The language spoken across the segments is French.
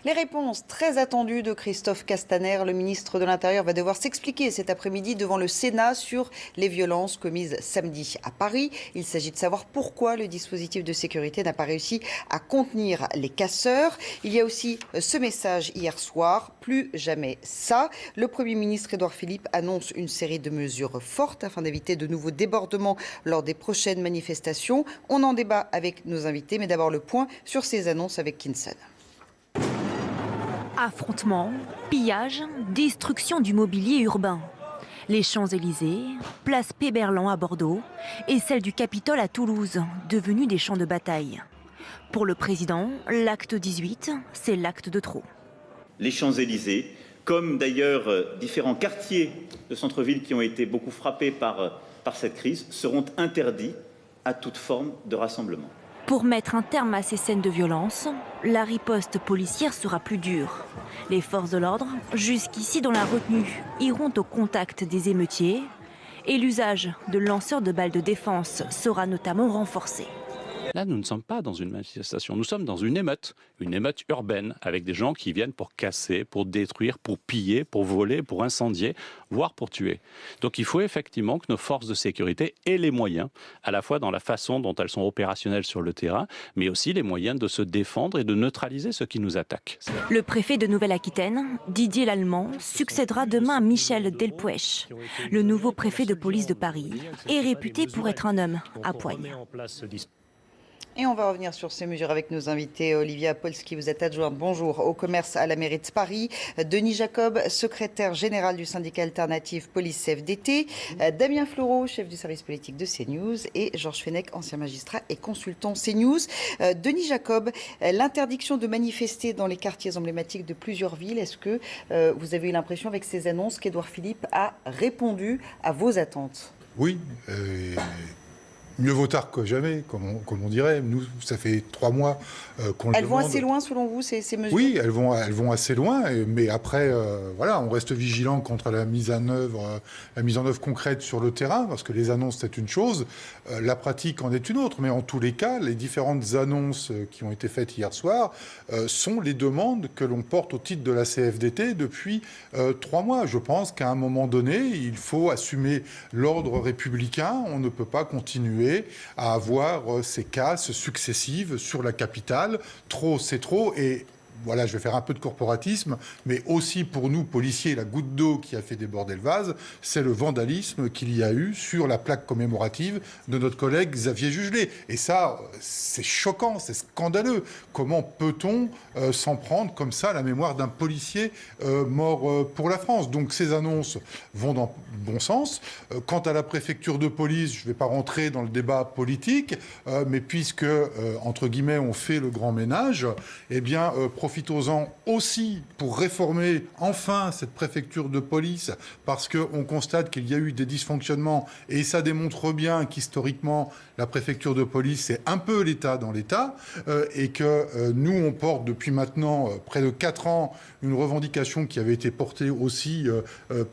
Les réponses très attendues de Christophe Castaner, le ministre de l'Intérieur, va devoir s'expliquer cet après-midi devant le Sénat sur les violences commises samedi à Paris. Il s'agit de savoir pourquoi le dispositif de sécurité n'a pas réussi à contenir les casseurs. Il y a aussi ce message hier soir, plus jamais ça. Le Premier ministre Édouard Philippe annonce une série de mesures fortes afin d'éviter de nouveaux débordements lors des prochaines manifestations. On en débat avec nos invités, mais d'abord le point sur ces annonces avec Kinson. Affrontements, pillages, destruction du mobilier urbain. Les Champs-Élysées, place Péberlan à Bordeaux et celle du Capitole à Toulouse, devenues des champs de bataille. Pour le président, l'acte 18, c'est l'acte de trop. Les Champs-Élysées, comme d'ailleurs différents quartiers de centre-ville qui ont été beaucoup frappés par cette crise, seront interdits à toute forme de rassemblement. Pour mettre un terme à ces scènes de violence, la riposte policière sera plus dure. Les forces de l'ordre, jusqu'ici dans la retenue, iront au contact des émeutiers et l'usage de lanceurs de balles de défense sera notamment renforcé. Là, nous ne sommes pas dans une manifestation, nous sommes dans une émeute urbaine, avec des gens qui viennent pour casser, pour détruire, pour piller, pour voler, pour incendier, voire pour tuer. Donc il faut effectivement que nos forces de sécurité aient les moyens, à la fois dans la façon dont elles sont opérationnelles sur le terrain, mais aussi les moyens de se défendre et de neutraliser ceux qui nous attaquent. Le préfet de Nouvelle-Aquitaine, Didier Lallemand, succédera demain à Michel Delpech. Le nouveau préfet de police de Paris est réputé pour être un homme à poigne. Et on va revenir sur ces mesures avec nos invités. Olivia Polski, vous êtes adjointe, bonjour, au commerce à la mairie de Paris. Denis Jacob, secrétaire général du syndicat alternatif Police CFDT. Damien Fleureau, chef du service politique de CNews. Et Georges Fenech, ancien magistrat et consultant CNews. Denis Jacob, l'interdiction de manifester dans les quartiers emblématiques de plusieurs villes. Est-ce que vous avez eu l'impression avec ces annonces qu'Édouard Philippe a répondu à vos attentes? Oui. Mieux vaut tard que jamais, comme on dirait. Nous, ça fait 3 mois qu'on le demande. Elles vont assez loin, selon vous, ces mesures? Oui, elles vont assez loin. Mais après, voilà, on reste vigilant contre la mise en œuvre concrète sur le terrain, parce que les annonces, c'est une chose. La pratique en est une autre. Mais en tous les cas, les différentes annonces qui ont été faites hier soir sont les demandes que l'on porte au titre de la CFDT depuis 3 mois. Je pense qu'à un moment donné, il faut assumer l'ordre républicain. On ne peut pas continuer à avoir ces casses successives sur la capitale. Trop, c'est trop. Et voilà, je vais faire un peu de corporatisme, mais aussi pour nous, policiers, la goutte d'eau qui a fait déborder le vase, c'est le vandalisme qu'il y a eu sur la plaque commémorative de notre collègue Xavier Jugelé. Et ça, c'est choquant, c'est scandaleux. Comment peut-on s'en prendre comme ça à la mémoire d'un policier mort pour la France? Donc ces annonces vont dans le bon sens. Quant à la préfecture de police, je ne vais pas rentrer dans le débat politique, mais puisque, entre guillemets, on fait le grand ménage, eh bien, profitons-en aussi pour réformer enfin cette préfecture de police, parce qu'on constate qu'il y a eu des dysfonctionnements et ça démontre bien qu'historiquement la préfecture de police c'est un peu l'État dans l'État et que nous on porte depuis maintenant près de 4 ans une revendication qui avait été portée aussi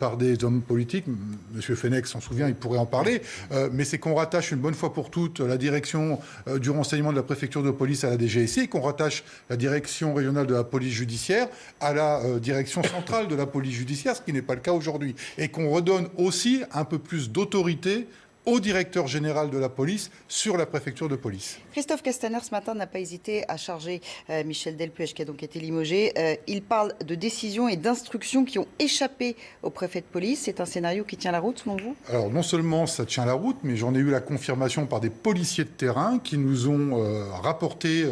par des hommes politiques. Monsieur Fenech s'en souvient, il pourrait en parler, mais c'est qu'on rattache une bonne fois pour toutes la direction du renseignement de la préfecture de police à la DGSI et qu'on rattache la direction régionale de la police judiciaire à la direction centrale de la police judiciaire, ce qui n'est pas le cas aujourd'hui. Et qu'on redonne aussi un peu plus d'autorité au directeur général de la police sur la préfecture de police. Christophe Castaner, ce matin, n'a pas hésité à charger Michel Delpech, qui a donc été limogé. Il parle de décisions et d'instructions qui ont échappé au préfet de police. C'est un scénario qui tient la route, selon vous? Alors, non seulement ça tient la route, mais j'en ai eu la confirmation par des policiers de terrain qui nous ont rapporté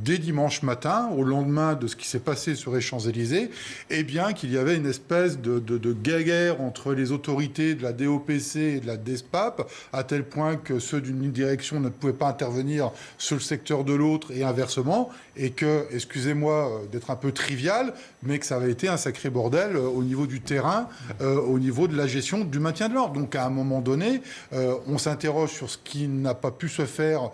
dès dimanche matin, au lendemain de ce qui s'est passé sur les Champs-Élysées, eh bien qu'il y avait une espèce de guerre entre les autorités de la DOPC et de la DESPAP, à tel point que ceux d'une direction ne pouvaient pas intervenir sur le secteur de l'autre et inversement, et que, excusez-moi d'être un peu trivial, mais que ça avait été un sacré bordel au niveau du terrain, au niveau de la gestion du maintien de l'ordre. Donc à un moment donné, on s'interroge sur ce qui n'a pas pu se faire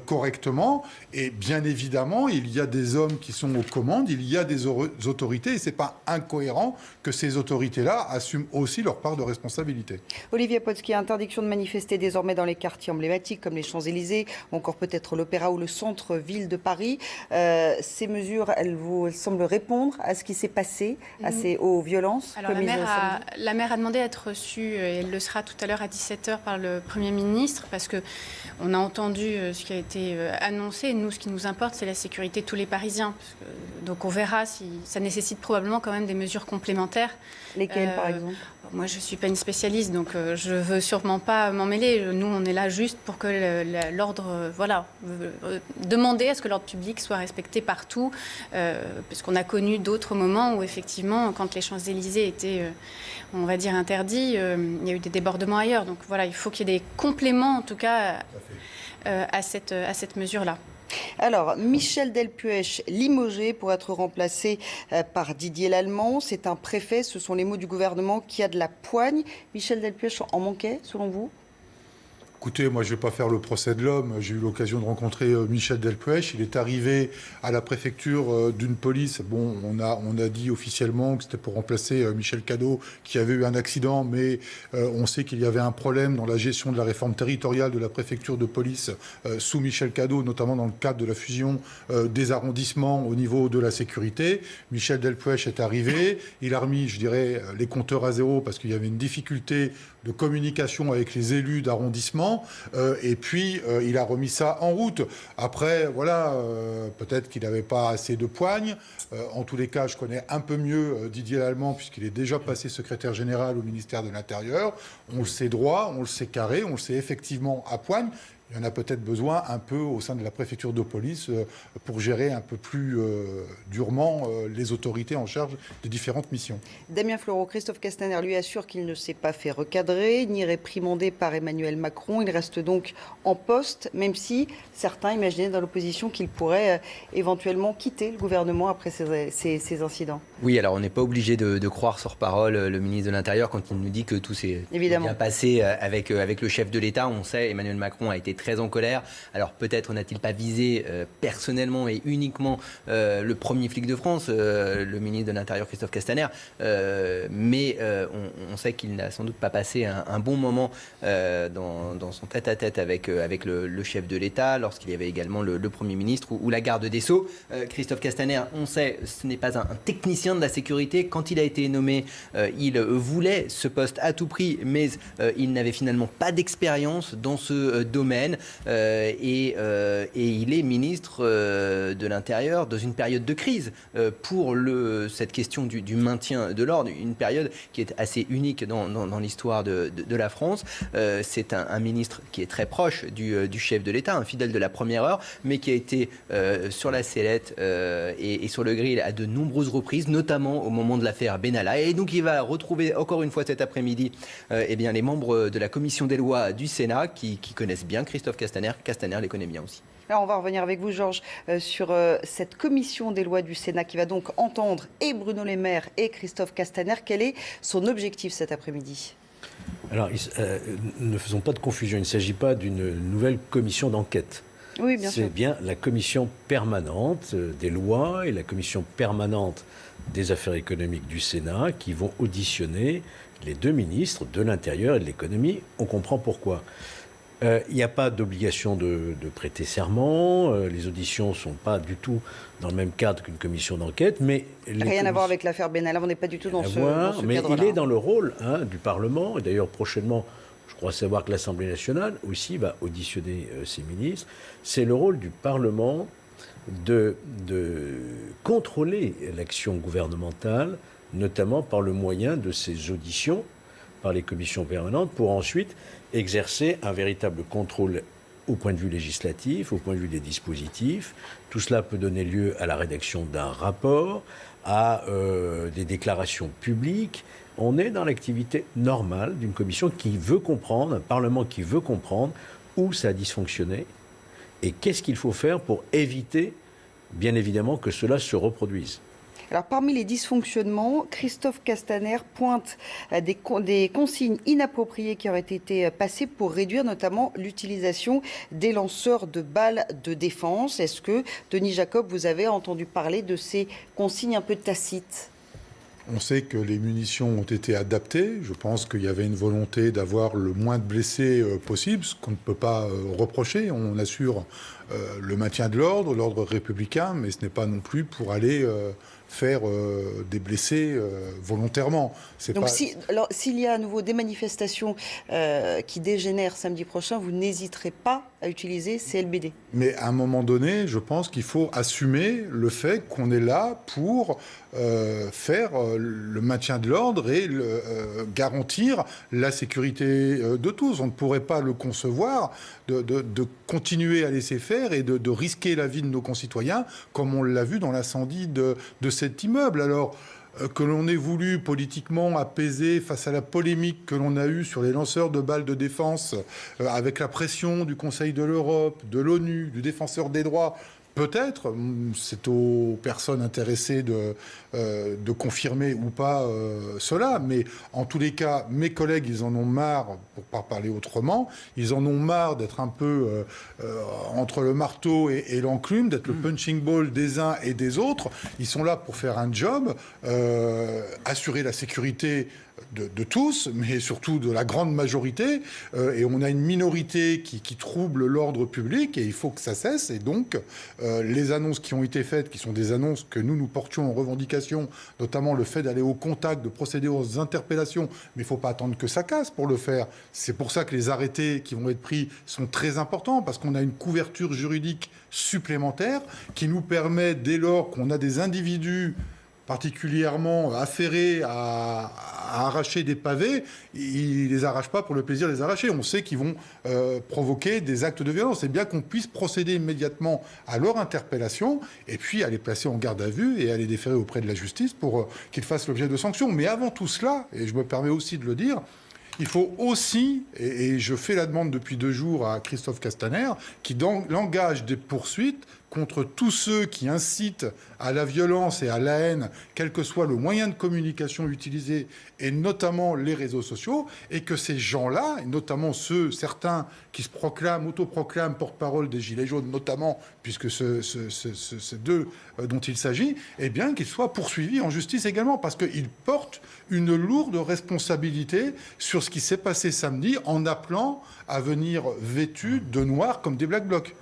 correctement, et bien évidemment, notamment, il y a des hommes qui sont aux commandes, il y a des autorités, et c'est pas incohérent que ces autorités-là assument aussi leur part de responsabilité. Olivier Potzky, interdiction de manifester désormais dans les quartiers emblématiques comme les Champs-Élysées, ou encore peut-être l'Opéra ou le centre-ville de Paris. Ces mesures, elles vous semblent répondre à ce qui s'est passé, aux violences commises samedi ? La maire a demandé à être reçue, et elle le sera tout à l'heure à 17h par le Premier ministre, parce qu'on a entendu ce qui a été annoncé. Et nous, ce qui nous importe, c'est la sécurité de tous les Parisiens. Donc on verra si ça nécessite probablement quand même des mesures complémentaires. Lesquelles, par exemple ? Moi, je ne suis pas une spécialiste, donc je ne veux sûrement pas m'en mêler. Nous, on est là juste pour que l'ordre, demander à ce que l'ordre public soit respecté partout, parce qu'on a connu d'autres moments où, effectivement, quand les Champs-Élysées étaient, on va dire, interdits, il y a eu des débordements ailleurs. Donc voilà, il faut qu'il y ait des compléments, en tout cas, à cette mesure-là. Alors, Michel Delpuech, limogé pour être remplacé par Didier Lallement. C'est un préfet, ce sont les mots du gouvernement qui a de la poigne. Michel Delpuech en manquait, selon vous ? Écoutez, moi je ne vais pas faire le procès de l'homme. J'ai eu l'occasion de rencontrer Michel Delpuech. Il est arrivé à la préfecture d'une police. Bon, on a dit officiellement que c'était pour remplacer Michel Cadot qui avait eu un accident, mais on sait qu'il y avait un problème dans la gestion de la réforme territoriale de la préfecture de police sous Michel Cadot, notamment dans le cadre de la fusion des arrondissements au niveau de la sécurité. Michel Delpuech est arrivé. Il a remis, je dirais, les compteurs à zéro parce qu'il y avait une difficulté de communication avec les élus d'arrondissement, et puis il a remis ça en route. Après, voilà, peut-être qu'il n'avait pas assez de poigne. En tous les cas, je connais un peu mieux Didier Lallement, puisqu'il est déjà passé secrétaire général au ministère de l'Intérieur. On le sait droit, on le sait carré, on le sait effectivement à poigne. Il y en a peut-être besoin un peu au sein de la préfecture de police pour gérer un peu plus durement les autorités en charge des différentes missions. Damien Fleureau, Christophe Castaner lui assure qu'il ne s'est pas fait recadrer ni réprimandé par Emmanuel Macron. Il reste donc en poste, même si certains imaginaient dans l'opposition qu'il pourrait éventuellement quitter le gouvernement après ces incidents. Oui, alors on n'est pas obligé de croire sur parole le ministre de l'Intérieur quand il nous dit que tout s'est bien passé avec le chef de l'État. On sait, Emmanuel Macron a été très en colère. Alors peut-être n'a-t-il pas visé personnellement et uniquement le premier flic de France, le ministre de l'Intérieur Christophe Castaner, mais on sait qu'il n'a sans doute pas passé un bon moment dans son tête-à-tête avec le chef de l'État, lorsqu'il y avait également le Premier ministre ou la garde des Sceaux. Christophe Castaner, on sait, ce n'est pas un technicien de la sécurité. Quand il a été nommé, il voulait ce poste à tout prix, mais il n'avait finalement pas d'expérience dans ce domaine. Et il est ministre de l'Intérieur dans une période de crise pour cette question du maintien de l'ordre, une période qui est assez unique dans l'histoire de la France. C'est un ministre qui est très proche du chef de l'État, un fidèle de la première heure, mais qui a été sur la sellette et sur le grill à de nombreuses reprises, notamment au moment de l'affaire Benalla. Et donc il va retrouver encore une fois cet après-midi les membres de la commission des lois du Sénat qui connaissent bien Christophe Castaner. Castaner les connaît bien aussi. Alors on va revenir avec vous, Georges, sur cette commission des lois du Sénat qui va donc entendre et Bruno Le Maire et Christophe Castaner. Quel est son objectif cet après-midi ? Alors, ne faisons pas de confusion. Il ne s'agit pas d'une nouvelle commission d'enquête. Oui, bien sûr. C'est bien la commission permanente des lois et la commission permanente des affaires économiques du Sénat qui vont auditionner les deux ministres de l'Intérieur et de l'Économie. On comprend pourquoi. Il n'y a pas d'obligation de prêter serment. Les auditions ne sont pas du tout dans le même cadre qu'une commission d'enquête. Mais rien à voir avec l'affaire Benalla, on n'est pas du tout dans ce cadre-là. Mais il est dans le rôle du Parlement. Et d'ailleurs, prochainement, je crois savoir que l'Assemblée nationale aussi va auditionner ses ministres. C'est le rôle du Parlement de contrôler l'action gouvernementale, notamment par le moyen de ces auditions par les commissions permanentes, pour ensuite exercer un véritable contrôle au point de vue législatif, au point de vue des dispositifs. Tout cela peut donner lieu à la rédaction d'un rapport, à des déclarations publiques. On est dans l'activité normale d'une commission qui veut comprendre, un Parlement qui veut comprendre où ça a dysfonctionné et qu'est-ce qu'il faut faire pour éviter, bien évidemment, que cela se reproduise. Alors, parmi les dysfonctionnements, Christophe Castaner pointe des consignes inappropriées qui auraient été passées pour réduire notamment l'utilisation des lanceurs de balles de défense. Est-ce que, Denis Jacob, vous avez entendu parler de ces consignes un peu tacites ? On sait que les munitions ont été adaptées. Je pense qu'il y avait une volonté d'avoir le moins de blessés possible, ce qu'on ne peut pas reprocher. On assure le maintien de l'ordre républicain, mais ce n'est pas non plus pour aller faire des blessés volontairement. Donc s'il y a à nouveau des manifestations qui dégénèrent samedi prochain, vous n'hésiterez pas à utiliser ces LBD. Mais à un moment donné, je pense qu'il faut assumer le fait qu'on est là pour faire le maintien de l'ordre et garantir la sécurité de tous. On ne pourrait pas le concevoir de continuer à laisser faire et de risquer la vie de nos concitoyens, comme on l'a vu dans l'incendie de cet immeuble. Alors, que l'on ait voulu politiquement apaiser face à la polémique que l'on a eue sur les lanceurs de balles de défense, avec la pression du Conseil de l'Europe, de l'ONU, du Défenseur des droits, peut-être, c'est aux personnes intéressées de confirmer ou pas cela, mais en tous les cas, mes collègues, ils en ont marre, pour pas parler autrement, ils en ont marre d'être un peu entre le marteau et l'enclume, d'être le punching ball des uns et des autres. Ils sont là pour faire un job, assurer la sécurité de tous, mais surtout de la grande majorité, et on a une minorité qui trouble l'ordre public, et il faut que ça cesse. Et donc, les annonces qui ont été faites, qui sont des annonces que nous portions en revendication, notamment le fait d'aller au contact, de procéder aux interpellations, mais il ne faut pas attendre que ça casse pour le faire. C'est pour ça que les arrêtés qui vont être pris sont très importants, parce qu'on a une couverture juridique supplémentaire qui nous permet, dès lors qu'on a des individus particulièrement affairés à arracher des pavés, ils les arrachent pas pour le plaisir de les arracher. On sait qu'ils vont provoquer des actes de violence. C'est bien qu'on puisse procéder immédiatement à leur interpellation et puis à les placer en garde à vue et à les déférer auprès de la justice pour qu'ils fassent l'objet de sanctions. Mais avant tout cela, et je me permets aussi de le dire, il faut aussi, et je fais la demande depuis 2 jours à Christophe Castaner, qui engage des poursuites contre tous ceux qui incitent à la violence et à la haine, quel que soit le moyen de communication utilisé, et notamment les réseaux sociaux, et que ces gens-là, et notamment certains qui autoproclament porte-parole des Gilets jaunes, notamment, puisque c'est d'eux dont il s'agit, eh bien qu'ils soient poursuivis en justice également, parce qu'ils portent une lourde responsabilité sur ce qui s'est passé samedi, en appelant à venir vêtus de noir comme des Black Blocs.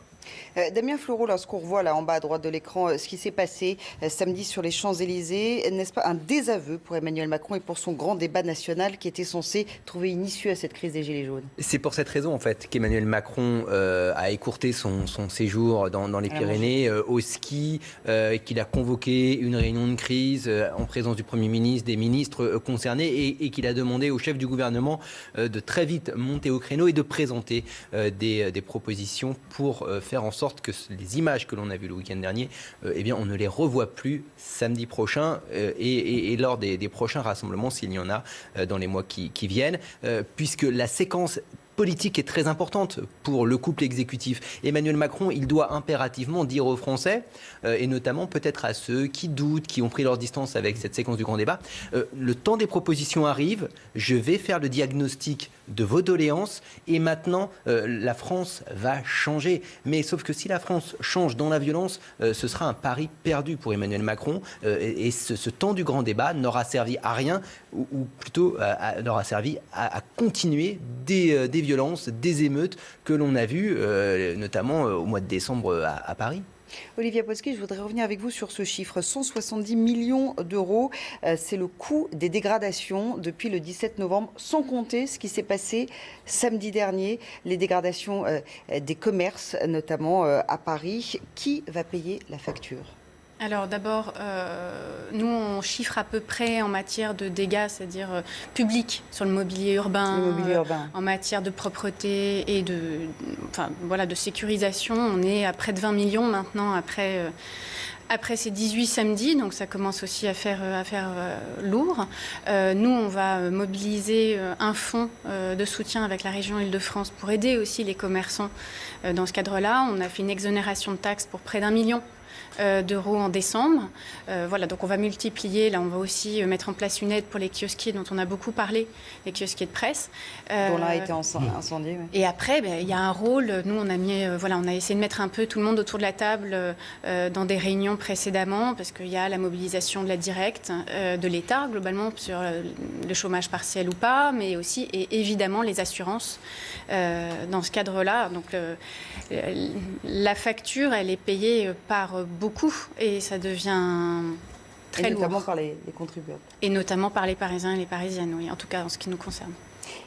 Damien Fleureau, lorsqu'on revoit là en bas à droite de l'écran ce qui s'est passé samedi sur les Champs-Élysées, n'est-ce pas un désaveu pour Emmanuel Macron et pour son grand débat national qui était censé trouver une issue à cette crise des Gilets jaunes? C'est pour cette raison en fait qu'Emmanuel Macron a écourté son séjour dans les Pyrénées au ski, qu'il a convoqué une réunion de crise en présence du Premier ministre, des ministres concernés et qu'il a demandé au chef du gouvernement de très vite monter au créneau et de présenter des propositions pour faire en sorte que les images que l'on a vues le week-end dernier, eh bien, on ne les revoit plus samedi prochain et lors des prochains rassemblements, s'il y en a dans les mois qui viennent, puisque la séquence politique est très importante pour le couple exécutif. Emmanuel Macron, il doit impérativement dire aux Français, et notamment peut-être à ceux qui doutent, qui ont pris leur distance avec cette séquence du grand débat, le temps des propositions arrive, je vais faire le diagnostic de vos doléances, et maintenant, la France va changer. Mais sauf que si la France change dans la violence, ce sera un pari perdu pour Emmanuel Macron, et ce temps du grand débat n'aura servi à rien, ou plutôt n'aura servi à continuer des violences, des émeutes que l'on a vues, notamment au mois de décembre à Paris. Olivier Polski, je voudrais revenir avec vous sur ce chiffre. 170 millions d'euros, c'est le coût des dégradations depuis le 17 novembre, sans compter ce qui s'est passé samedi dernier, les dégradations des commerces, notamment à Paris. Qui va payer la facture ? Alors d'abord, nous on chiffre à peu près en matière de dégâts, c'est-à-dire publics sur le mobilier urbain, en matière de propreté et de sécurisation. On est à près de 20 millions maintenant après ces 18 samedis, donc ça commence aussi à faire lourd. Nous, on va mobiliser un fonds de soutien avec la région Île-de-France pour aider aussi les commerçants dans ce cadre-là. On a fait une exonération de taxes pour près d'1 million d'euros en décembre. Voilà, donc on va multiplier. Là, on va aussi mettre en place une aide pour les kiosquiers dont on a beaucoup parlé, les kiosquiers de presse. Dont l'un a été incendié. Oui. Et après, il y a un rôle. Nous, on a essayé de mettre un peu tout le monde autour de la table dans des réunions précédemment, parce qu'il y a la mobilisation de la directe de l'État, globalement, sur le chômage partiel ou pas, mais aussi, et évidemment, les assurances dans ce cadre-là. Donc, la facture, elle est payée par beaucoup et ça devient très lourd. Et notamment par les contribuables. Et notamment par les Parisiens et les Parisiennes, oui, en tout cas en ce qui nous concerne.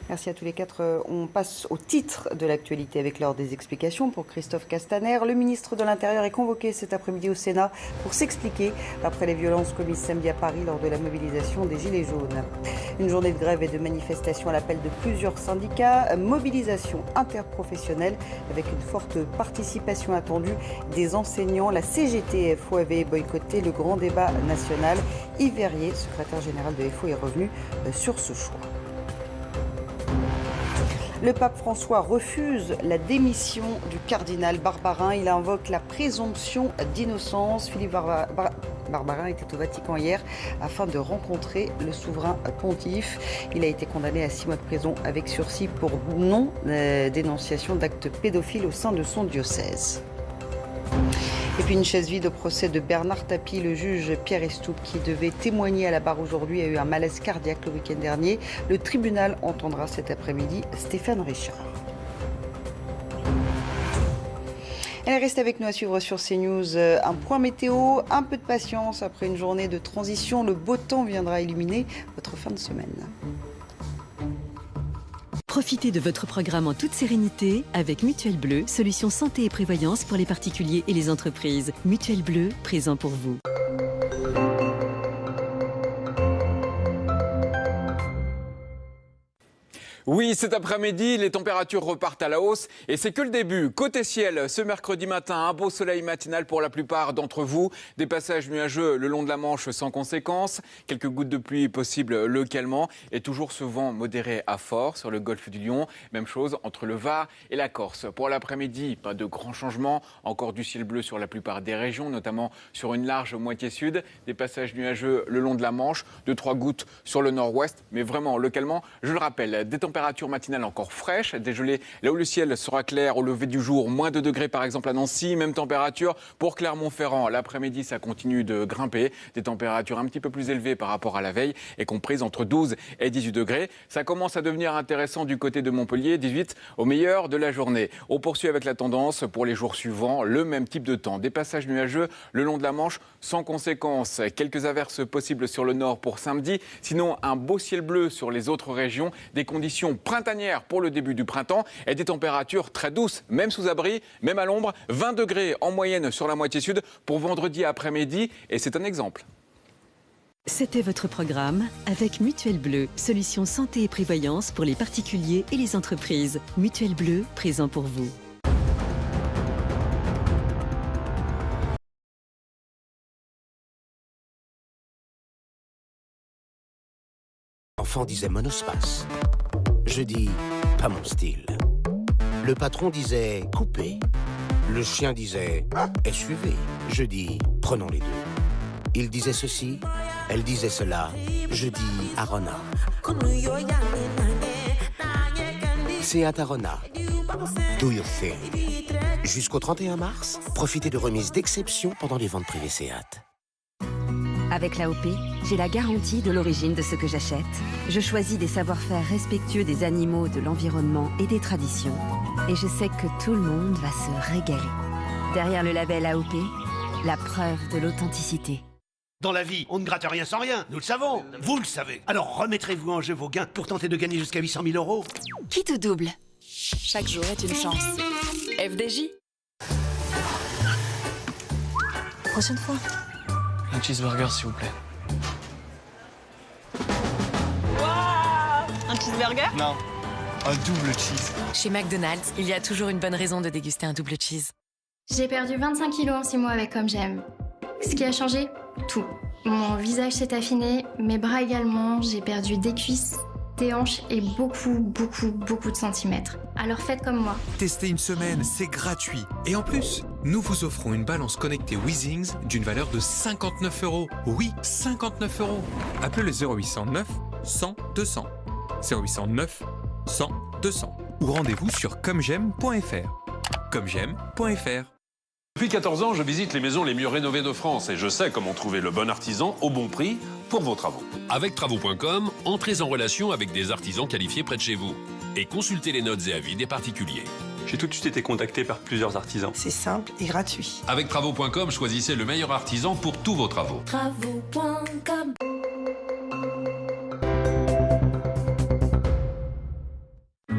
Merci à tous les quatre. On passe au titre de l'actualité avec l'heure des explications pour Christophe Castaner. Le ministre de l'Intérieur est convoqué cet après-midi au Sénat pour s'expliquer après les violences commises samedi à Paris lors de la mobilisation des Gilets jaunes. Une journée de grève et de manifestation à l'appel de plusieurs syndicats. Mobilisation interprofessionnelle avec une forte participation attendue des enseignants. La CGT et FO avait boycotté le grand débat national. Yves Verrier, secrétaire général de FO, est revenu sur ce choix. Le pape François refuse la démission du cardinal Barbarin. Il invoque la présomption d'innocence. Philippe Barbarin était au Vatican hier afin de rencontrer le souverain pontife. Il a été condamné à 6 mois de prison avec sursis pour non-dénonciation d'actes pédophiles au sein de son diocèse. Et puis une chaise vide au procès de Bernard Tapie. Le juge Pierre Estoup, qui devait témoigner à la barre aujourd'hui, a eu un malaise cardiaque le week-end dernier. Le tribunal entendra cet après-midi Stéphane Richard. Elle reste avec nous à suivre sur CNews. Un point météo, un peu de patience après une journée de transition. Le beau temps viendra illuminer votre fin de semaine. Profitez de votre programme en toute sérénité avec Mutuelle Bleu, solution santé et prévoyance pour les particuliers et les entreprises. Mutuelle Bleu, présent pour vous. Oui, cet après-midi, les températures repartent à la hausse et c'est que le début. Côté ciel, ce mercredi matin, un beau soleil matinal pour la plupart d'entre vous. Des passages nuageux le long de la Manche sans conséquence. Quelques gouttes de pluie possibles localement et toujours ce vent modéré à fort sur le golfe du Lion. Même chose entre le Var et la Corse. Pour l'après-midi, pas de grands changements. Encore du ciel bleu sur la plupart des régions, notamment sur une large moitié sud. Des passages nuageux le long de la Manche. 2-3 gouttes sur le nord-ouest. Mais vraiment, localement, je le rappelle, des températures matinale encore fraîche, dégelée là où le ciel sera clair au lever du jour, moins 2 degrés par exemple à Nancy, même température pour Clermont-Ferrand. L'après-midi, ça continue de grimper, des températures un petit peu plus élevées par rapport à la veille et comprises entre 12 et 18 degrés. Ça commence à devenir intéressant du côté de Montpellier, 18 au meilleur de la journée. On poursuit avec la tendance pour les jours suivants, le même type de temps. Des passages nuageux le long de la Manche sans conséquence. Quelques averses possibles sur le nord pour samedi, sinon un beau ciel bleu sur les autres régions, des conditions printanières pour le début du printemps et des températures très douces, même sous abri, même à l'ombre, 20 degrés en moyenne sur la moitié sud pour vendredi après-midi et c'est un exemple. C'était votre programme avec Mutuelle Bleu, solution santé et prévoyance pour les particuliers et les entreprises. Mutuelle Bleu, présent pour vous. L'enfant disait monospace. Je dis pas mon style. Le patron disait coupé. Le chien disait SUV. Je dis prenons les deux. Il disait ceci, elle disait cela. Je dis Arona. Seat Arona. Do your thing. Jusqu'au 31 mars, profitez de remises d'exception pendant les ventes privées Seat. Avec l'AOP, j'ai la garantie de l'origine de ce que j'achète. Je choisis des savoir-faire respectueux des animaux, de l'environnement et des traditions. Et je sais que tout le monde va se régaler. Derrière le label AOP, la preuve de l'authenticité. Dans la vie, on ne gratte rien sans rien, nous le savons. Vous le savez. Alors remettrez-vous en jeu vos gains pour tenter de gagner jusqu'à 800 000 €. Qui te double? Chaque jour est une chance. FDJ. Prochaine fois. Un cheeseburger, s'il vous plaît. Un cheeseburger? Non, un double cheese. Chez McDonald's, il y a toujours une bonne raison de déguster un double cheese. J'ai perdu 25 kilos en 6 mois avec Comme J'aime. Ce qui a changé? Tout. Mon visage s'est affiné, mes bras également, j'ai perdu des cuisses tes hanches et beaucoup de centimètres. Alors faites comme moi. Testez une semaine, c'est gratuit. Et en plus, nous vous offrons une balance connectée Weezings d'une valeur de 59 €. Oui, 59 €. Appelez le 0809 100 200. 0809 100 200. Ou rendez-vous sur commejaime.fr. commejaime.fr. Depuis 14 ans, je visite les maisons les mieux rénovées de France et je sais comment trouver le bon artisan au bon prix pour vos travaux. Avec Travaux.com, entrez en relation avec des artisans qualifiés près de chez vous et consultez les notes et avis des particuliers. J'ai tout de suite été contacté par plusieurs artisans. C'est simple et gratuit. Avec Travaux.com, choisissez le meilleur artisan pour tous vos travaux. Travaux.com.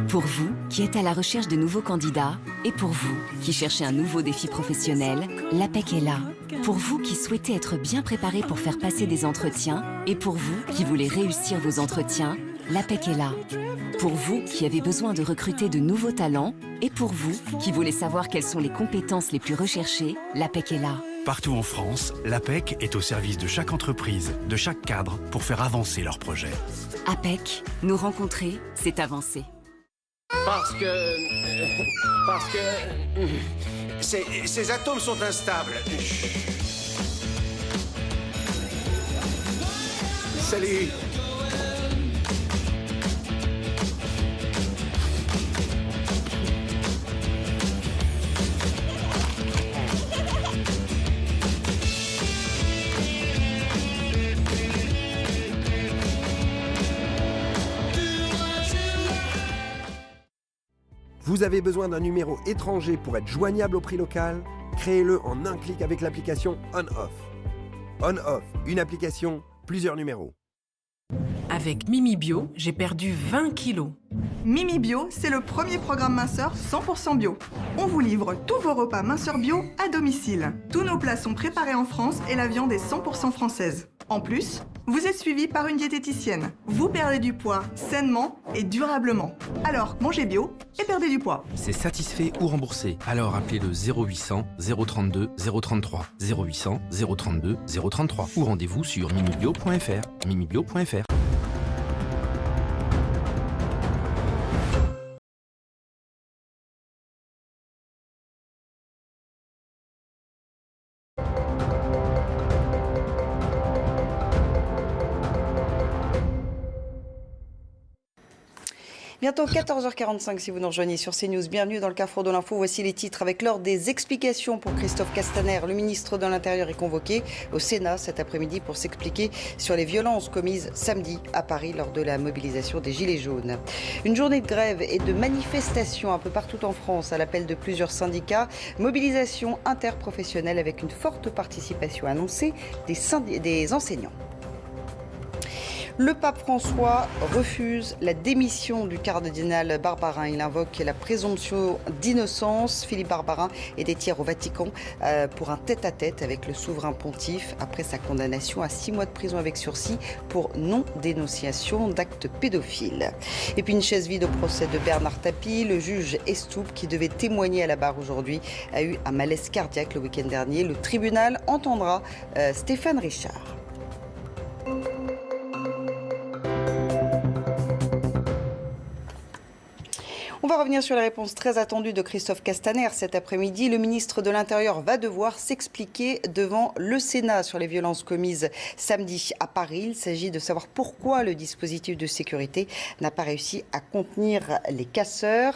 Pour vous qui êtes à la recherche de nouveaux candidats et pour vous qui cherchez un nouveau défi professionnel, l'APEC est là. Pour vous qui souhaitez être bien préparé pour faire passer des entretiens et pour vous qui voulez réussir vos entretiens, l'APEC est là. Pour vous qui avez besoin de recruter de nouveaux talents et pour vous qui voulez savoir quelles sont les compétences les plus recherchées, l'APEC est là. Partout en France, l'APEC est au service de chaque entreprise, de chaque cadre pour faire avancer leurs projets. APEC, nous rencontrer, c'est avancer. Parce que ces atomes sont instables. Salut. Vous avez besoin d'un numéro étranger pour être joignable au prix local? Créez-le en un clic avec l'application On-Off. On-Off, une application, plusieurs numéros. Avec Mimi Bio, j'ai perdu 20 kilos. Mimi Bio, c'est le premier programme minceur 100% bio. On vous livre tous vos repas minceurs bio à domicile. Tous nos plats sont préparés en France et la viande est 100% française. En plus, vous êtes suivi par une diététicienne. Vous perdez du poids sainement et durablement. Alors, mangez bio et perdez du poids. C'est satisfait ou remboursé. Alors appelez le 0800 032 033 0800 032 033 ou rendez-vous sur mimibio.fr. mimibio.fr. Bientôt 14h45 si vous nous rejoignez sur CNews. Bienvenue dans le Carrefour de l'Info. Voici les titres avec l'heure des explications pour Christophe Castaner. Le ministre de l'Intérieur est convoqué au Sénat cet après-midi pour s'expliquer sur les violences commises samedi à Paris lors de la mobilisation des Gilets jaunes. Une journée de grève et de manifestation un peu partout en France à l'appel de plusieurs syndicats. Mobilisation interprofessionnelle avec une forte participation annoncée des enseignants. Le pape François refuse la démission du cardinal Barbarin. Il invoque la présomption d'innocence. Philippe Barbarin était hier au Vatican pour un tête-à-tête avec le souverain pontife après sa condamnation à 6 mois de prison avec sursis pour non-dénonciation d'actes pédophiles. Et puis une chaise vide au procès de Bernard Tapie. Le juge Estoup, qui devait témoigner à la barre aujourd'hui, a eu un malaise cardiaque le week-end dernier. Le tribunal entendra Stéphane Richard. On va revenir sur la réponse très attendue de Christophe Castaner cet après-midi. Le ministre de l'Intérieur va devoir s'expliquer devant le Sénat sur les violences commises samedi à Paris. Il s'agit de savoir pourquoi le dispositif de sécurité n'a pas réussi à contenir les casseurs.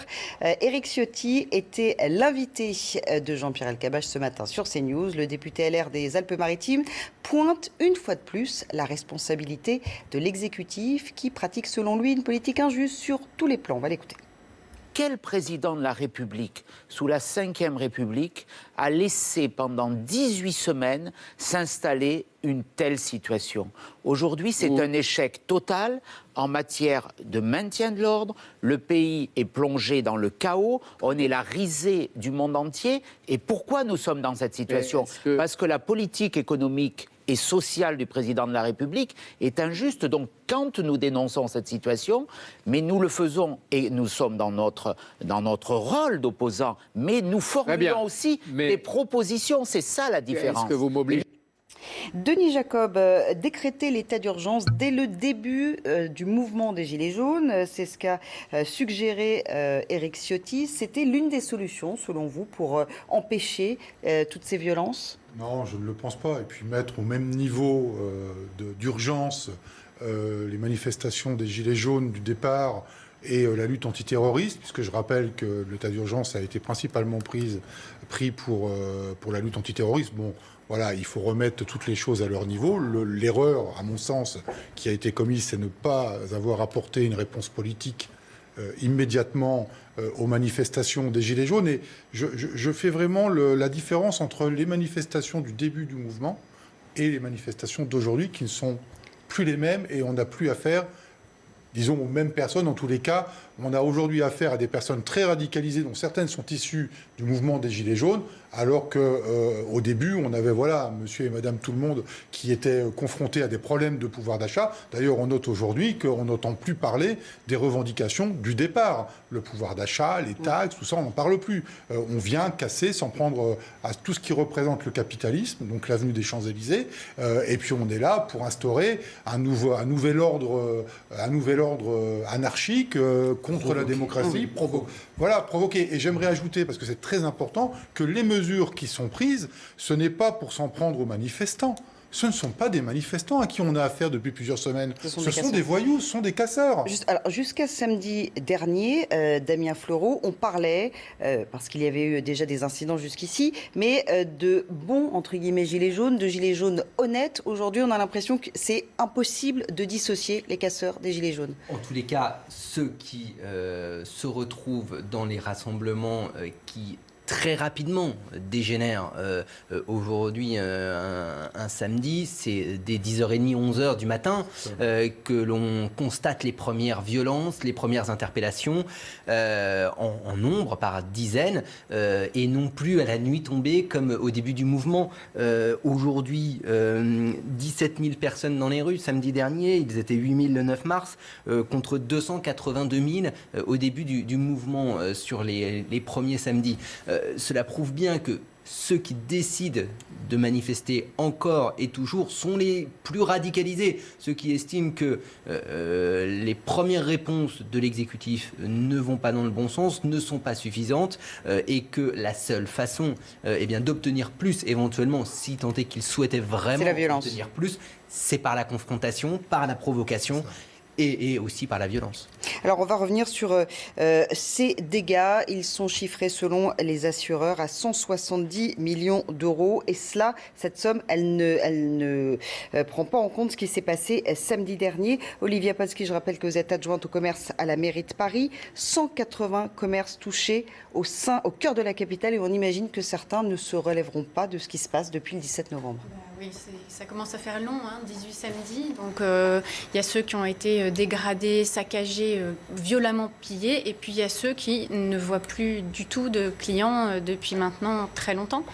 Éric Ciotti était l'invité de Jean-Pierre Elkabbach ce matin sur CNews. Le député LR des Alpes-Maritimes pointe une fois de plus la responsabilité de l'exécutif qui pratique selon lui une politique injuste sur tous les plans. On va l'écouter. Quel président de la République, sous la Ve République, a laissé pendant 18 semaines s'installer une telle situation? Aujourd'hui, c'est un échec total en matière de maintien de l'ordre. Le pays est plongé dans le chaos. On est la risée du monde entier. Et pourquoi nous sommes dans cette situation? Parce que la politique économique et sociale du président de la République est injuste. Donc, quand nous dénonçons cette situation, mais nous le faisons et nous sommes dans notre rôle d'opposants, mais nous formulons aussi des propositions. C'est ça la différence. Est-ce que vous mobilisez Denis Jacob, décréter l'état d'urgence dès le début du mouvement des Gilets jaunes, c'est ce qu'a suggéré Éric Ciotti. C'était l'une des solutions, selon vous, pour empêcher toutes ces violences ? Non, je ne le pense pas. Et puis mettre au même niveau d'urgence les manifestations des Gilets jaunes du départ et la lutte antiterroriste, puisque je rappelle que l'état d'urgence a été principalement pris pour la lutte antiterroriste. Bon, voilà, il faut remettre toutes les choses à leur niveau. L'erreur, à mon sens, qui a été commise, c'est ne pas avoir apporté une réponse politique immédiatement aux manifestations des Gilets jaunes. Et je fais vraiment la différence entre les manifestations du début du mouvement et les manifestations d'aujourd'hui, qui ne sont plus les mêmes, et on n'a plus affaire, disons, aux mêmes personnes. En tous les cas, on a aujourd'hui affaire à des personnes très radicalisées, dont certaines sont issues du mouvement des Gilets jaunes, alors qu'au début, on avait monsieur et madame tout le monde qui étaient confrontés à des problèmes de pouvoir d'achat. D'ailleurs, on note aujourd'hui qu'on n'entend plus parler des revendications du départ. Le pouvoir d'achat, les taxes, tout ça, on n'en parle plus. On vient casser, s'en prendre à tout ce qui représente le capitalisme, donc l'avenue des Champs-Élysées, et puis on est là pour instaurer un nouvel ordre anarchique contre la démocratie, provoquer. Et j'aimerais ajouter, parce que c'est très important, que les mesures qui sont prises, ce n'est pas pour s'en prendre aux manifestants. Ce ne sont pas des manifestants à qui on a affaire depuis plusieurs semaines. Ce sont des voyous, ce sont des casseurs. Jusqu'à samedi dernier, Damien Fleureau, on parlait, parce qu'il y avait eu déjà des incidents jusqu'ici, mais de bons, entre guillemets, gilets jaunes, de gilets jaunes honnêtes. Aujourd'hui, on a l'impression que c'est impossible de dissocier les casseurs des gilets jaunes. En tous les cas, ceux qui se retrouvent dans les rassemblements qui très rapidement dégénère aujourd'hui un samedi, c'est dès 10h30, 11h du matin que l'on constate les premières violences, les premières interpellations en nombre, par dizaines, et non plus à la nuit tombée comme au début du mouvement. Aujourd'hui, 17 000 personnes dans les rues. Samedi dernier, ils étaient 8 000 le 9 mars, contre 282 000 au début du mouvement sur les premiers samedis. Cela prouve bien que ceux qui décident de manifester encore et toujours sont les plus radicalisés, ceux qui estiment que les premières réponses de l'exécutif ne vont pas dans le bon sens, ne sont pas suffisantes, et que la seule façon d'obtenir plus, éventuellement, si tant est qu'ils souhaitaient vraiment obtenir plus, c'est par la confrontation, par la provocation. Et aussi par la violence. Alors on va revenir sur ces dégâts. Ils sont chiffrés selon les assureurs à 170 millions d'euros. Et cette somme, elle ne prend pas en compte ce qui s'est passé samedi dernier. Olivia Polski, je rappelle que vous êtes adjointe au commerce à la mairie de Paris. 180 commerces touchés au cœur de la capitale. Et on imagine que certains ne se relèveront pas de ce qui se passe depuis le 17 novembre. Oui, ça commence à faire long, 18 samedis. Donc il y a ceux qui ont été dégradés, saccagés, violemment pillés. Et puis il y a ceux qui ne voient plus du tout de clients depuis maintenant très longtemps.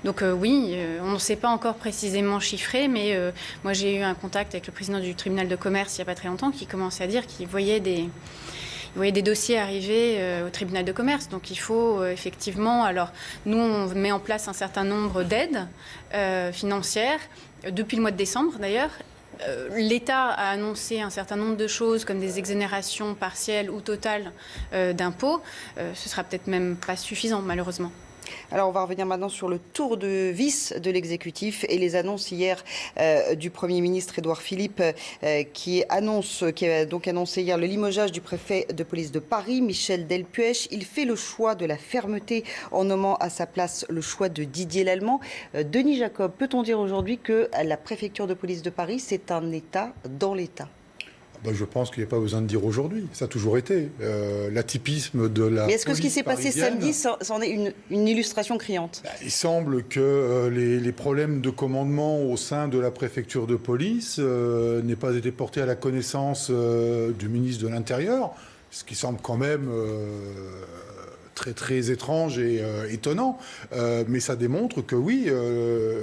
Donc oui, on ne sait pas encore précisément chiffrer, mais moi j'ai eu un contact avec le président du tribunal de commerce il n'y a pas très longtemps qui commençait à dire qu'il voyait des dossiers arriver au tribunal de commerce. Donc il faut effectivement... Alors nous, on met en place un certain nombre d'aides financières, depuis le mois de décembre d'ailleurs. L'État a annoncé un certain nombre de choses comme des exonérations partielles ou totales d'impôts. Ce sera peut-être même pas suffisant malheureusement. Alors on va revenir maintenant sur le tour de vis de l'exécutif et les annonces hier du Premier ministre Édouard Philippe qui a donc annoncé hier le limogeage du préfet de police de Paris, Michel Delpuech. Il fait le choix de la fermeté en nommant à sa place le choix de Didier Lallemand. Denis Jacob, peut-on dire aujourd'hui que la préfecture de police de Paris, c'est un État dans l'État ? Je pense qu'il n'y a pas besoin de dire aujourd'hui. Ça a toujours été. L'atypisme de la. Mais est-ce que ce qui s'est passé samedi, c'en est une illustration criante ? Il semble que les problèmes de commandement au sein de la préfecture de police n'aient pas été portés à la connaissance du ministre de l'Intérieur, ce qui semble quand même très étrange et étonnant. Mais ça démontre que oui,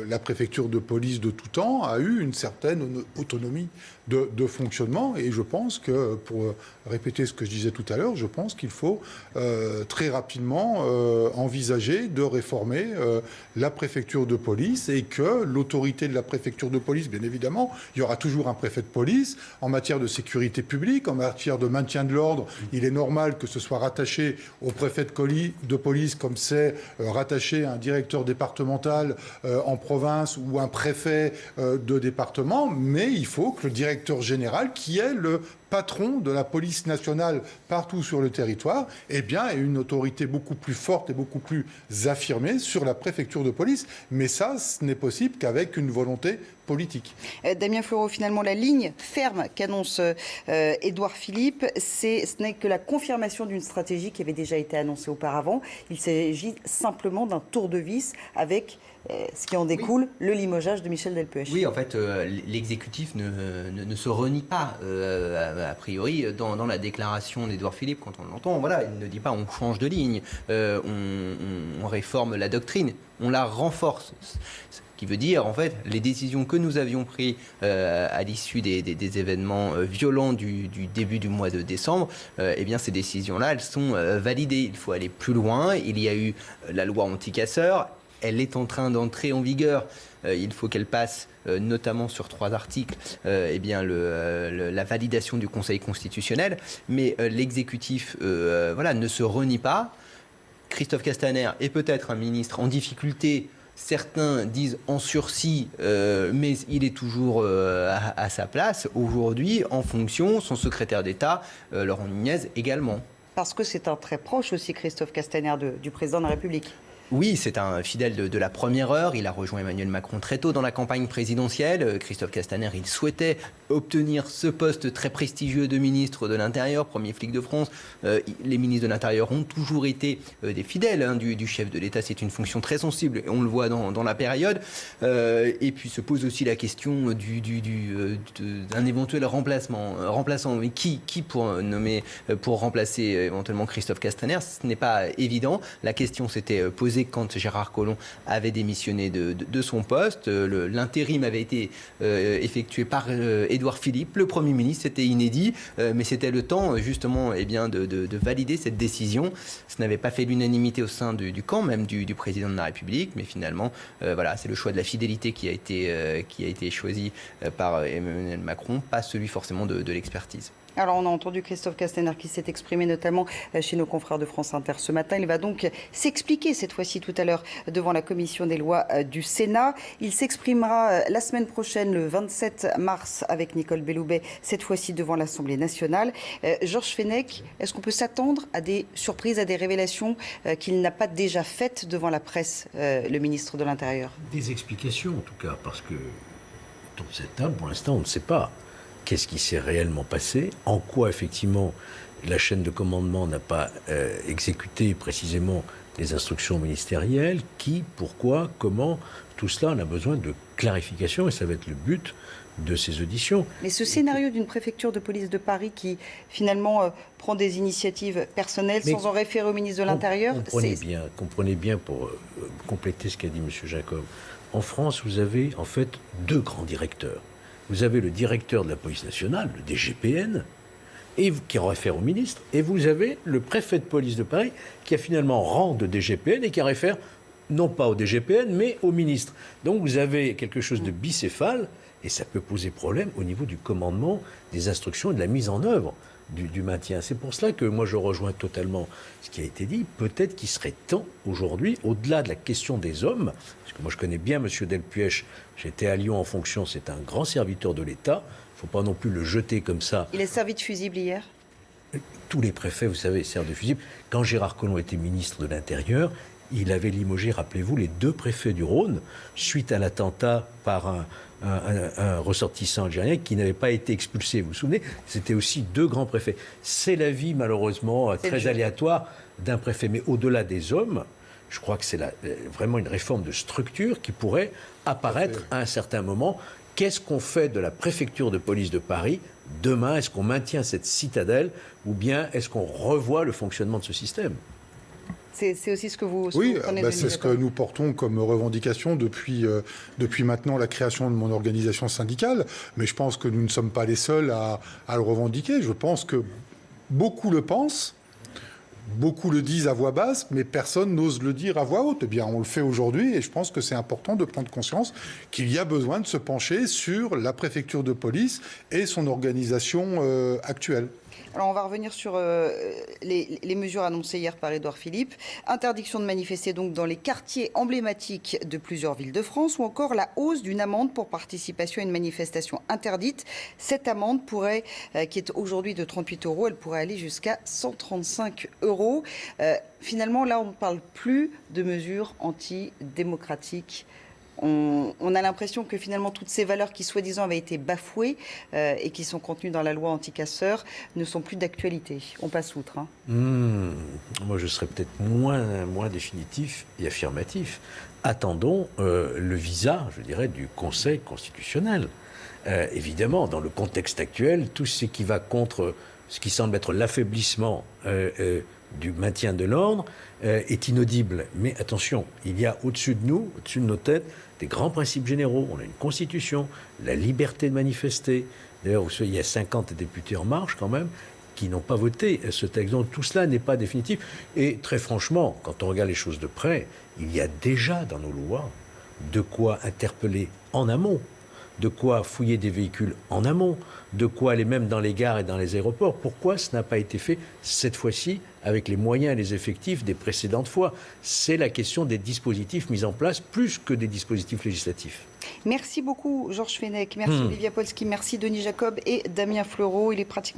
la préfecture de police de tout temps a eu une certaine autonomie de fonctionnement. Et je pense que, pour répéter ce que je disais tout à l'heure, je pense qu'il faut très rapidement envisager de réformer la préfecture de police et que l'autorité de la préfecture de police, bien évidemment, il y aura toujours un préfet de police. En matière de sécurité publique, en matière de maintien de l'ordre, il est normal que ce soit rattaché au préfet de police comme c'est rattaché à un directeur départemental en province ou un préfet de département, mais il faut que le directeur général, qui est le patron de la police nationale partout sur le territoire, eh bien, ait une autorité beaucoup plus forte et beaucoup plus affirmée sur la préfecture de police. Mais ça, ce n'est possible qu'avec une volonté politique. Damien Fleureau, finalement, la ligne ferme qu'annonce Édouard Philippe, ce n'est que la confirmation d'une stratégie qui avait déjà été annoncée auparavant. Il s'agit simplement d'un tour de vis avec ce qui en découle, le limogeage de Michel Delpech. Oui, en fait, l'exécutif ne se renie pas, a priori, dans la déclaration d'Édouard Philippe, quand on l'entend. Voilà, il ne dit pas on change de ligne, on réforme la doctrine, on la renforce. Ce qui veut dire, en fait, les décisions que nous avions prises à l'issue des événements violents du début du mois de décembre, eh bien, ces décisions-là, elles sont validées. Il faut aller plus loin. Il y a eu la loi anti-casseurs. Elle est en train d'entrer en vigueur. Il faut qu'elle passe, notamment sur 3 articles, eh bien la validation du Conseil constitutionnel. Mais l'exécutif ne se renie pas. Christophe Castaner est peut-être un ministre en difficulté. Certains disent en sursis, mais il est toujours à sa place aujourd'hui, en fonction, son secrétaire d'État, Laurent Nunez, également. Parce que c'est un très proche aussi, Christophe Castaner, du président de la République. Oui, c'est un fidèle de la première heure. Il a rejoint Emmanuel Macron très tôt dans la campagne présidentielle. Christophe Castaner, il souhaitait obtenir ce poste très prestigieux de ministre de l'Intérieur, premier flic de France. Les ministres de l'Intérieur ont toujours été des fidèles du chef de l'État. C'est une fonction très sensible, et on le voit dans la période. Et puis se pose aussi la question d'un éventuel remplaçant. Mais qui pour remplacer éventuellement Christophe Castaner? Ce n'est pas évident. La question s'était posée quand Gérard Collomb avait démissionné de son poste. L'intérim avait été effectué par Édouard Philippe, le Premier ministre. C'était inédit, mais c'était le temps justement de valider cette décision. Ce n'avait pas fait l'unanimité au sein du camp même du président de la République, mais finalement, c'est le choix de la fidélité qui a été choisi par Emmanuel Macron, pas celui forcément de l'expertise. Alors, on a entendu Christophe Castaner qui s'est exprimé notamment chez nos confrères de France Inter ce matin. Il va donc s'expliquer cette fois-ci tout à l'heure devant la commission des lois du Sénat. Il s'exprimera la semaine prochaine, le 27 mars, avec Nicole Belloubet, cette fois-ci devant l'Assemblée nationale. Georges Fenech, est-ce qu'on peut s'attendre à des surprises, à des révélations qu'il n'a pas déjà faites devant la presse, le ministre de l'Intérieur? Des explications, en tout cas, parce que dans cette table, pour l'instant, on ne sait pas. Qu'est-ce qui s'est réellement passé? En quoi, effectivement, la chaîne de commandement n'a pas exécuté précisément les instructions ministérielles? Qui, pourquoi, comment? Tout cela, on a besoin de clarification et ça va être le but de ces auditions. Mais ce scénario d'une préfecture de police de Paris qui, finalement, prend des initiatives personnelles sans en référer au ministre de l'Intérieur... Comprenez bien, pour compléter ce qu'a dit M. Jacob, en France, vous avez en fait 2 grands directeurs. Vous avez le directeur de la police nationale, le DGPN, qui réfère au ministre, et vous avez le préfet de police de Paris, qui a finalement rang de DGPN et qui réfère non pas au DGPN, mais au ministre. Donc vous avez quelque chose de bicéphale, et ça peut poser problème au niveau du commandement, des instructions et de la mise en œuvre du maintien. C'est pour cela que moi je rejoins totalement ce qui a été dit. Peut-être qu'il serait temps aujourd'hui, au-delà de la question des hommes, parce que moi je connais bien M. Delpech, j'étais à Lyon en fonction, c'est un grand serviteur de l'État, il ne faut pas non plus le jeter comme ça. Il est servi de fusible hier? Tous les préfets, vous savez, servent de fusible. Quand Gérard Collomb était ministre de l'Intérieur, il avait limogé, rappelez-vous, les 2 préfets du Rhône, suite à l'attentat par un ressortissant algérien qui n'avait pas été expulsé. Vous vous souvenez? C'était aussi 2 grands préfets. C'est la vie, malheureusement, très aléatoire d'un préfet. Mais au-delà des hommes, je crois que c'est vraiment une réforme de structure qui pourrait apparaître à un certain moment. Qu'est-ce qu'on fait de la préfecture de police de Paris demain? Est-ce qu'on maintient cette citadelle ou bien est-ce qu'on revoit le fonctionnement de ce système? C'est aussi ce que vous Oui, prenez c'est ce que nous portons comme revendication depuis maintenant la création de mon organisation syndicale. Mais je pense que nous ne sommes pas les seuls à le revendiquer. Je pense que beaucoup le pensent. Beaucoup le disent à voix basse, mais personne n'ose le dire à voix haute. Eh bien, on le fait aujourd'hui et je pense que c'est important de prendre conscience qu'il y a besoin de se pencher sur la préfecture de police et son organisation actuelle. Alors on va revenir sur les mesures annoncées hier par Édouard Philippe. Interdiction de manifester donc dans les quartiers emblématiques de plusieurs villes de France ou encore la hausse d'une amende pour participation à une manifestation interdite. Cette amende pourrait, qui est aujourd'hui de 38 €, elle pourrait aller jusqu'à 135 €. Finalement, là, on ne parle plus de mesures antidémocratiques. On a l'impression que finalement toutes ces valeurs qui soi-disant avaient été bafouées et qui sont contenues dans la loi anti-casseurs ne sont plus d'actualité. On passe outre. Hein. Moi, je serais peut-être moins définitif et affirmatif. Attendons le visa, je dirais, du Conseil constitutionnel. Évidemment, dans le contexte actuel, tout ce qui va contre ce qui semble être l'affaiblissement du maintien de l'ordre est inaudible. Mais attention, il y a au-dessus de nous, au-dessus de nos têtes, des grands principes généraux. On a une constitution, la liberté de manifester. D'ailleurs, il y a 50 députés En Marche quand même qui n'ont pas voté ce texte. Donc tout cela n'est pas définitif. Et très franchement, quand on regarde les choses de près, il y a déjà dans nos lois de quoi interpeller en amont, de quoi fouiller des véhicules en amont, de quoi aller même dans les gares et dans les aéroports. Pourquoi ce n'a pas été fait cette fois-ci avec les moyens et les effectifs des précédentes fois? C'est la question des dispositifs mis en place plus que des dispositifs législatifs. Merci beaucoup Georges Fenech, merci Olivia Polski, merci Denis Jacob et Damien Fleureau. Il est pratiquement